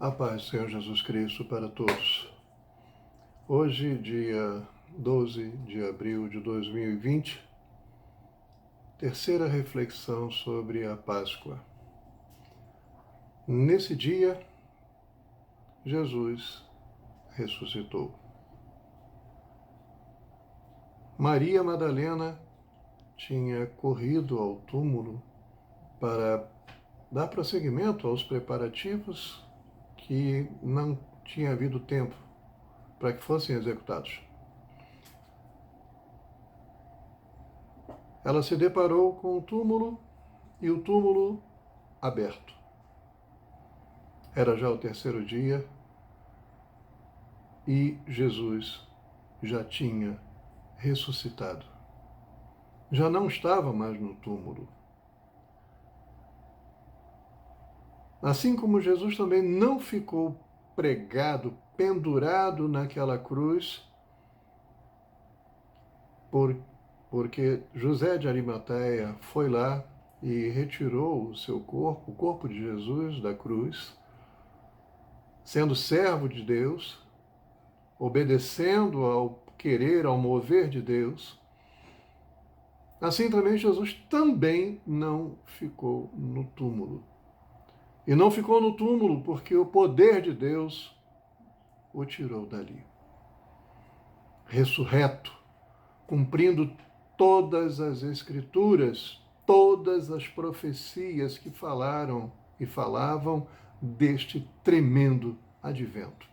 A paz, Senhor Jesus Cristo, para todos. Hoje, dia 12 de abril de 2020, terceira reflexão sobre a Páscoa. Nesse dia, Jesus ressuscitou. Maria Madalena tinha corrido ao túmulo para dar prosseguimento aos preparativos que não tinha havido tempo para que fossem executados. Ela se deparou com o túmulo e o túmulo aberto. Era já o terceiro dia e Jesus já tinha ressuscitado. Já não estava mais no túmulo. Assim como Jesus também não ficou pregado, pendurado naquela cruz, porque José de Arimateia foi lá e retirou o seu corpo, o corpo de Jesus da cruz, sendo servo de Deus, obedecendo ao querer, ao mover de Deus. Assim também Jesus também não ficou no túmulo. E não ficou no túmulo porque o poder de Deus o tirou dali. Ressurreto, cumprindo todas as Escrituras, todas as profecias que falaram e falavam deste tremendo advento.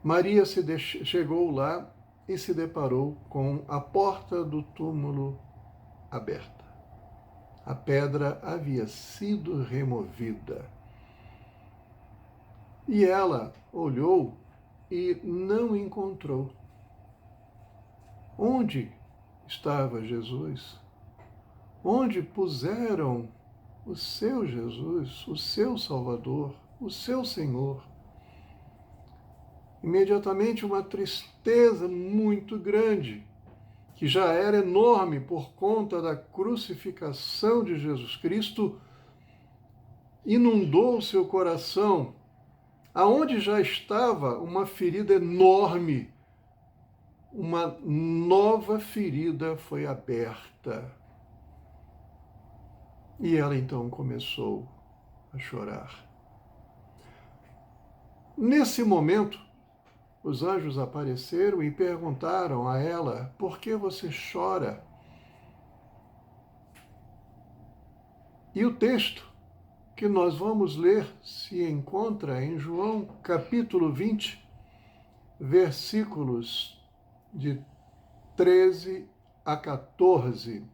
Maria chegou lá e se deparou com a porta do túmulo aberta. A pedra havia sido removida. E ela olhou e não encontrou. Onde estava Jesus? Onde puseram o seu Jesus, o seu Salvador, o seu Senhor? Imediatamente uma tristeza muito grande, que já era enorme por conta da crucificação de Jesus Cristo, inundou o seu coração, aonde já estava uma ferida enorme. Uma nova ferida foi aberta. E ela então começou a chorar. Nesse momento, os anjos apareceram e perguntaram a ela: por que você chora? E o texto que nós vamos ler se encontra em João capítulo 20, versículos de 13 a 14.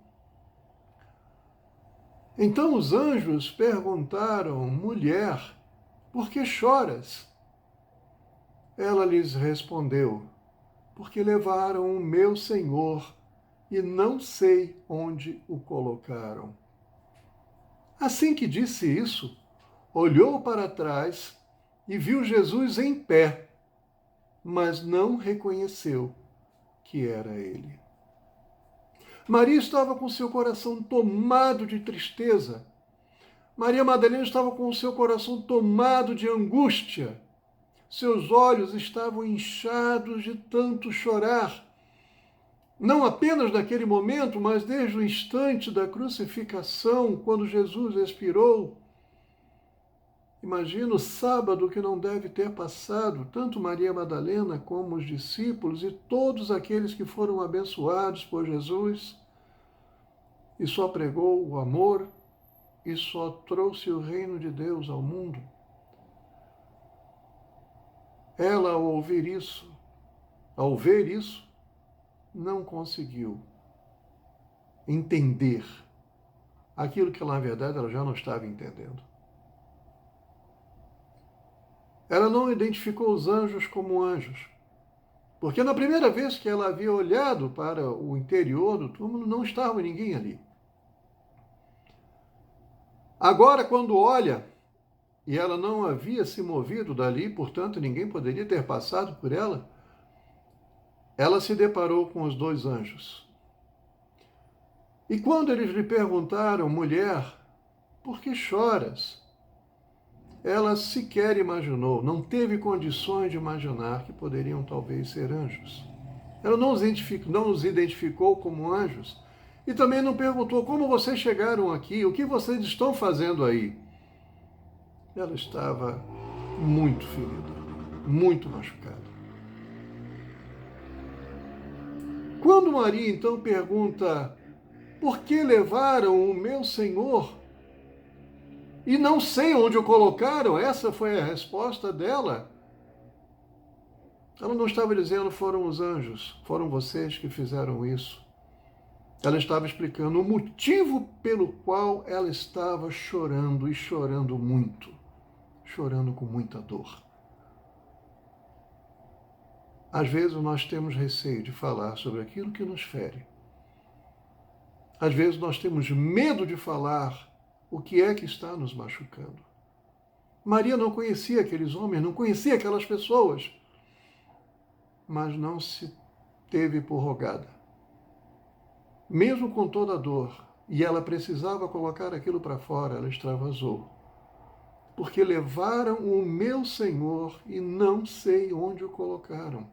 Então os anjos perguntaram: mulher, por que choras? Ela lhes respondeu: porque levaram o meu Senhor e não sei onde o colocaram. Assim que disse isso, olhou para trás e viu Jesus em pé, mas não reconheceu que era ele. Maria estava com seu coração tomado de tristeza. Maria Madalena estava com o seu coração tomado de angústia. Seus olhos estavam inchados de tanto chorar. Não apenas naquele momento, mas desde o instante da crucificação, quando Jesus expirou. Imagina o sábado que não deve ter passado, tanto Maria Madalena como os discípulos e todos aqueles que foram abençoados por Jesus, e só pregou o amor e só trouxe o reino de Deus ao mundo. Ela, ao ver isso, não conseguiu entender aquilo que, na verdade, ela já não estava entendendo. Ela não identificou os anjos como anjos, porque na primeira vez que ela havia olhado para o interior do túmulo, não estava ninguém ali. Agora, quando olha, e ela não havia se movido dali, portanto, ninguém poderia ter passado por ela, ela se deparou com os dois anjos. E quando eles lhe perguntaram: mulher, por que choras? ela sequer imaginou, não teve condições de imaginar que poderiam talvez ser anjos. Ela não os identificou como anjos e também não perguntou como vocês chegaram aqui, o que vocês estão fazendo aí. Ela estava muito ferida, muito machucada. Quando Maria então pergunta: por que levaram o meu Senhor? E não sei onde o colocaram, essa foi a resposta dela. Ela não estava dizendo foram os anjos, foram vocês que fizeram isso. Ela estava explicando o motivo pelo qual ela estava chorando e chorando muito, chorando com muita dor. Às vezes nós temos receio de falar sobre aquilo que nos fere. Às vezes nós temos medo de falar o que é que está nos machucando. Maria não conhecia aqueles homens, não conhecia aquelas pessoas, mas não se teve por rogada. Mesmo com toda a dor, e ela precisava colocar aquilo para fora, ela extravasou. Porque levaram o meu Senhor e não sei onde o colocaram.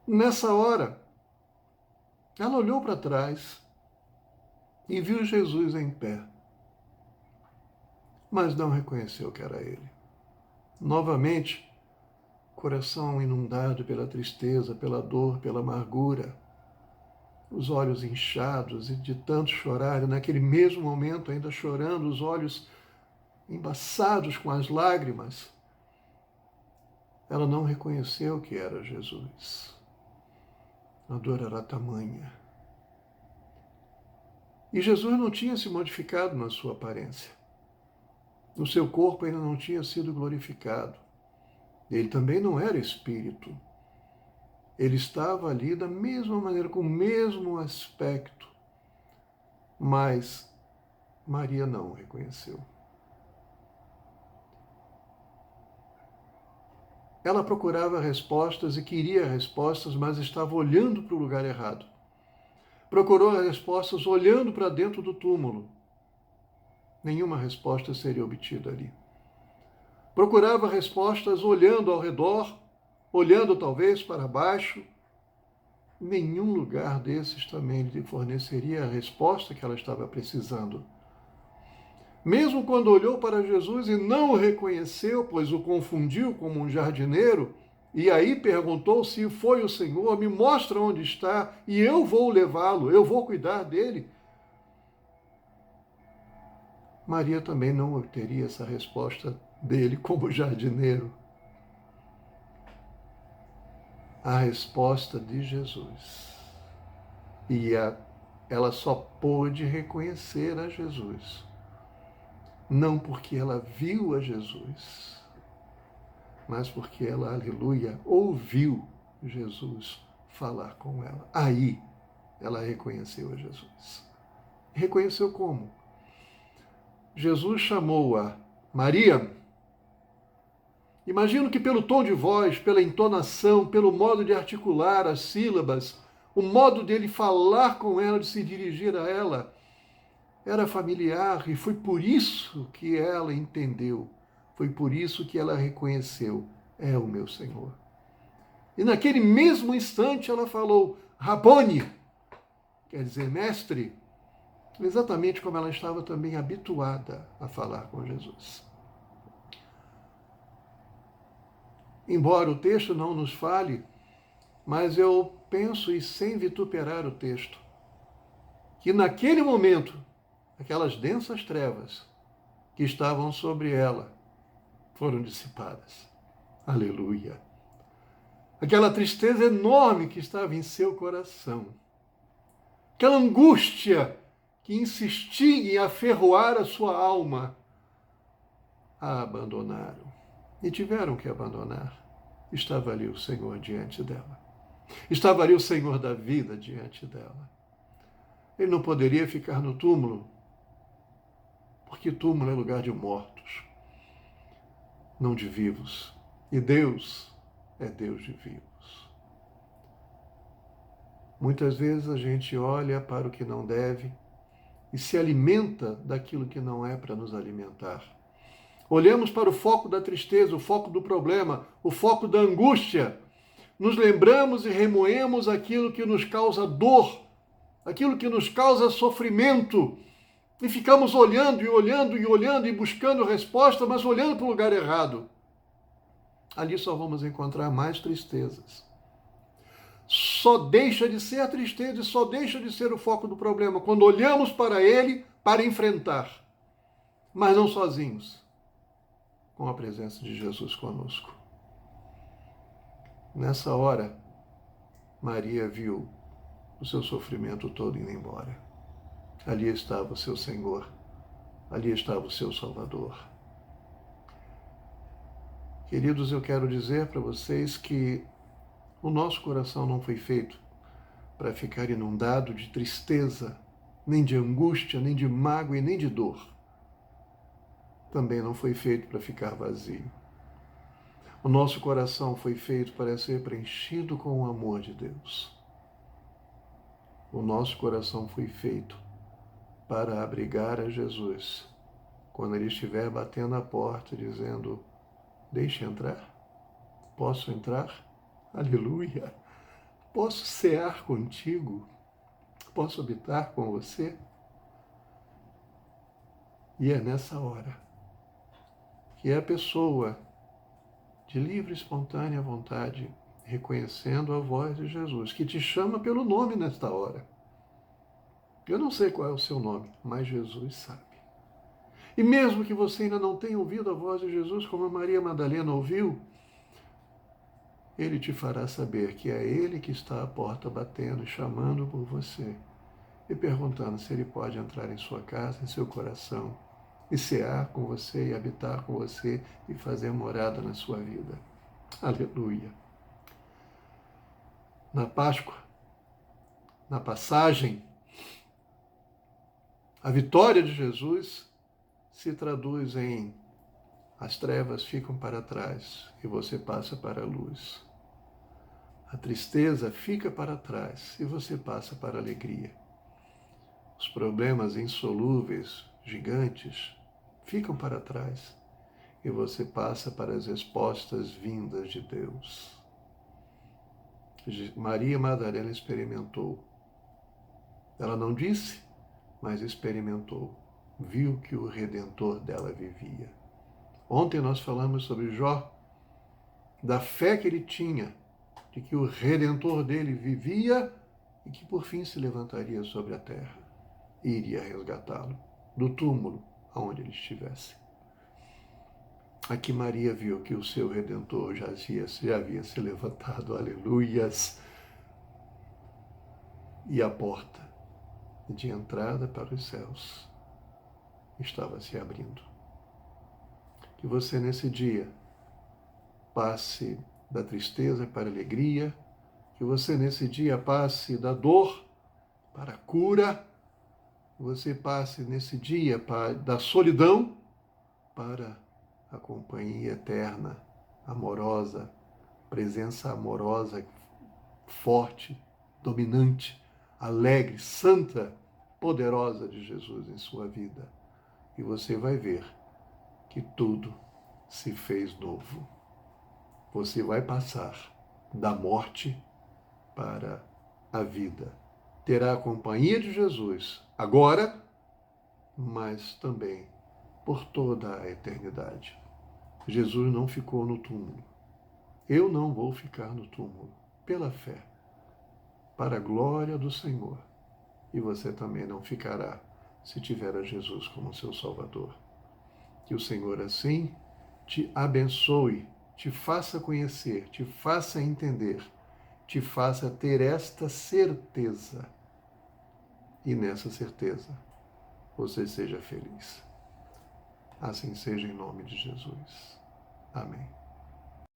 Nessa hora, ela olhou para trás e viu Jesus em pé, mas não reconheceu que era ele. Novamente, coração inundado pela tristeza, pela dor, pela amargura, os olhos inchados e de tanto chorar, e naquele mesmo momento ainda chorando, os olhos embaçados com as lágrimas, ela não reconheceu que era Jesus. A dor era tamanha. E Jesus não tinha se modificado na sua aparência. O seu corpo ainda não tinha sido glorificado. Ele também não era espírito. Ele estava ali da mesma maneira, com o mesmo aspecto. Mas Maria não o reconheceu. Ela procurava respostas e queria respostas, mas estava olhando para o lugar errado. Procurou as respostas olhando para dentro do túmulo. Nenhuma resposta seria obtida ali. Procurava respostas olhando ao redor, olhando talvez para baixo. Nenhum lugar desses também lhe forneceria a resposta que ela estava precisando. Mesmo quando olhou para Jesus e não o reconheceu, pois o confundiu como um jardineiro, e aí perguntou se foi o Senhor, me mostra onde está e eu vou levá-lo, eu vou cuidar dele. Maria também não obteria essa resposta dele como jardineiro. A resposta de Jesus. Ela só pôde reconhecer a Jesus. Não porque ela viu a Jesus, mas porque ela, aleluia, ouviu Jesus falar com ela. Aí ela reconheceu a Jesus. Reconheceu como? Jesus chamou-a Maria. Imagino que pelo tom de voz, pela entonação, pelo modo de articular as sílabas, o modo dele falar com ela, de se dirigir a ela, era familiar e foi por isso que ela entendeu, foi por isso que ela reconheceu, é o meu Senhor. E naquele mesmo instante ela falou, Rabone, quer dizer, mestre, exatamente como ela estava também habituada a falar com Jesus. Embora o texto não nos fale, mas eu penso, e sem vituperar o texto, que naquele momento, aquelas densas trevas que estavam sobre ela foram dissipadas. Aleluia! Aquela tristeza enorme que estava em seu coração, aquela angústia que insistia em aferroar a sua alma, a abandonaram. E tiveram que abandonar. Estava ali o Senhor diante dela. Estava ali o Senhor da vida diante dela. Ele não poderia ficar no túmulo, porque túmulo é lugar de mortos, não de vivos. E Deus é Deus de vivos. Muitas vezes a gente olha para o que não deve e se alimenta daquilo que não é para nos alimentar. Olhamos para o foco da tristeza, o foco do problema, o foco da angústia. Nos lembramos e remoemos aquilo que nos causa dor, aquilo que nos causa sofrimento. E ficamos olhando e olhando e olhando e buscando resposta, mas olhando para o lugar errado. Ali só vamos encontrar mais tristezas. Só deixa de ser a tristeza e só deixa de ser o foco do problema quando olhamos para ele para enfrentar, mas não sozinhos, com a presença de Jesus conosco. Nessa hora, Maria viu o seu sofrimento todo indo embora. Ali estava o seu Senhor, ali estava o seu Salvador. Queridos, eu quero dizer para vocês que o nosso coração não foi feito para ficar inundado de tristeza, nem de angústia, nem de mágoa e nem de dor. Também não foi feito para ficar vazio. O nosso coração foi feito para ser preenchido com o amor de Deus. O nosso coração foi feito para abrigar a Jesus quando ele estiver batendo a porta dizendo: deixe entrar? Posso entrar? Aleluia! Posso cear contigo? Posso habitar com você? E é nessa hora que a pessoa, de livre e espontânea vontade, reconhecendo a voz de Jesus, que te chama pelo nome nesta hora. Eu não sei qual é o seu nome, mas Jesus sabe. E mesmo que você ainda não tenha ouvido a voz de Jesus, como a Maria Madalena ouviu, ele te fará saber que é ele que está à porta batendo e chamando por você e perguntando se ele pode entrar em sua casa, em seu coração, e cear com você e habitar com você e fazer morada na sua vida. Aleluia! Na Páscoa, na passagem, a vitória de Jesus se traduz em: as trevas ficam para trás e você passa para a luz. A tristeza fica para trás e você passa para a alegria. Os problemas insolúveis, gigantes, ficam para trás e você passa para as respostas vindas de Deus. Maria Madalena experimentou. Ela não disse, mas experimentou. Viu que o Redentor dela vivia. Ontem nós falamos sobre Jó, da fé que ele tinha, de que o Redentor dele vivia e que por fim se levantaria sobre a terra e iria resgatá-lo do túmulo aonde ele estivesse. Aqui Maria viu que o seu Redentor já havia se levantado, aleluias, e a porta de entrada para os céus estava se abrindo. Que você nesse dia passe da tristeza para a alegria, que você nesse dia passe da dor para a cura, que você passe nesse dia da solidão para a companhia eterna, amorosa, presença amorosa, forte, dominante, alegre, santa, poderosa de Jesus em sua vida. E você vai ver que tudo se fez novo. Você vai passar da morte para a vida. Terá a companhia de Jesus agora, mas também por toda a eternidade. Jesus não ficou no túmulo. Eu não vou ficar no túmulo, pela fé, para a glória do Senhor. E você também não ficará se tiver a Jesus como seu Salvador. Que o Senhor assim te abençoe, te faça conhecer, te faça entender, te faça ter esta certeza. E nessa certeza você seja feliz. Assim seja em nome de Jesus. Amém.